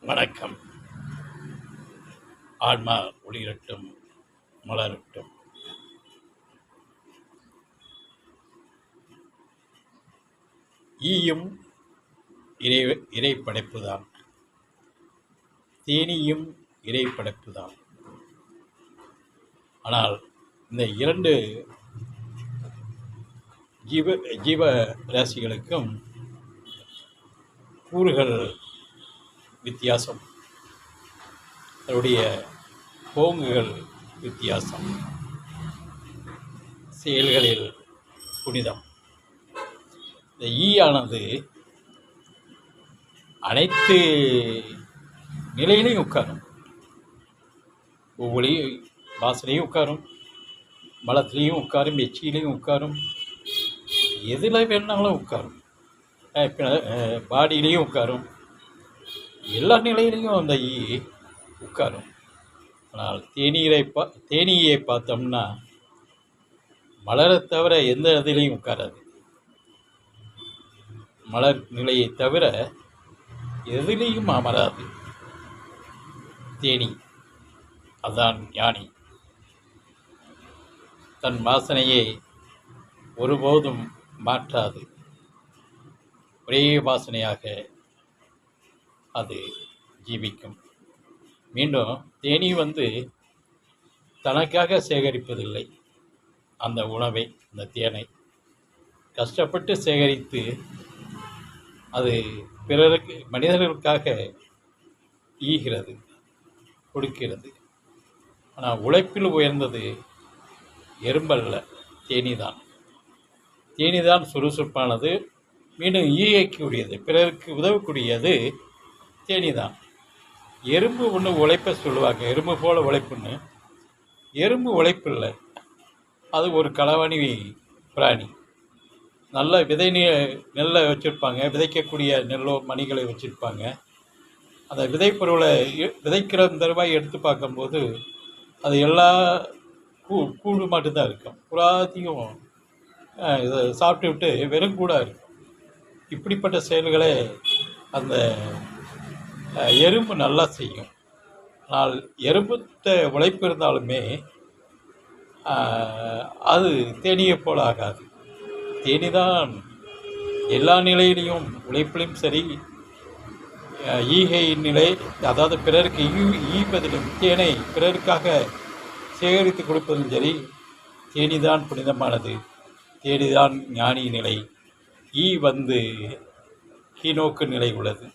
வணக்கம். ஆன்மா ஒளிரட்டும், மலரட்டும். ஈயும் இறை படைப்புதான், தேனியும் இறை படைப்புதான். ஆனால் இந்த இரண்டு ஜீவ ராசிகளுக்கும் கூறுகள் வித்தியாசம், அதனுடைய போங்குகள் வித்தியாசம், செயல்களில் புனிதம். இந்த ஈயானது அனைத்து நிலையிலையும் உட்காரும். ஒவ்வொரு வாசனையும் உட்காரும், மலத்திலையும் உட்காரும், எச்சியிலையும் உட்காரும், எதில் வேணாலும் உட்காரும், பாடியிலையும் உட்காரும், எல்லா நிலையிலையும் அந்த ஈ உட்காரும். ஆனால் தேனீயை பார்த்தோம்னா மலரை தவிர எந்த இதிலையும் உட்காராது. மலர் நிலையை தவிர எதிலையும் அமராது தேனி. அதான் ஞானி. தன் வாசனையை ஒருபோதும் மாற்றாது, ஒரே வாசனையாக அது ஜீவிக்கும். மீண்டும் தேனி தனக்காக சேகரிப்பதில்லை. அந்த உணவை, அந்த தேனை கஷ்டப்பட்டு சேகரித்து அது பிறருக்கு, மனிதர்களுக்காக ஈகிறது, கொடுக்கிறது. ஆனால் உழைப்பில் உயர்ந்தது எறும்பல்ல, தேனிதான். தேனிதான் சுறுசுறுப்பானது, மீண்டும் ஈயக்கூடியது, பிறருக்கு உதவக்கூடியது தேனிதான். எறும்பு ஒன்று உழைப்ப சொல்லுவாங்க, எறும்பு போல் உழைப்புன்னு. எறும்பு உழைப்பு இல்லை, அது ஒரு களவாணி பிராணி. நல்ல நெல்லை வச்சுருப்பாங்க, விதைக்கக்கூடிய நெல்லோ மணிகளை வச்சுருப்பாங்க. அந்த விதைப்பொருளை விதைக்கிற தருவாய் எடுத்து பார்க்கும்போது அது எல்லா கூடு மட்டும்தான் இருக்கும், புறாத்தையும் இதை சாப்பிட்டு விட்டு வெறும் கூடாக இருக்கும். இப்படிப்பட்ட செயல்களை அந்த எறும்பு நல்லா செய்யும். ஆனால் எறும்புத்த உழைப்பு இருந்தாலுமே அது தேனியை போல் ஆகாது. தேனிதான் எல்லா நிலையிலையும், உழைப்பிலும் சரி, ஈகை நிலை, அதாவது பிறருக்கு ஈப்பதிலும், தேனை பிறருக்காக சேகரித்து கொடுப்பதும் சரி, தேனிதான் புனிதமானது, தேனிதான் ஞானி நிலை. ஈ கீழ்நோக்கு நிலை உள்ளது.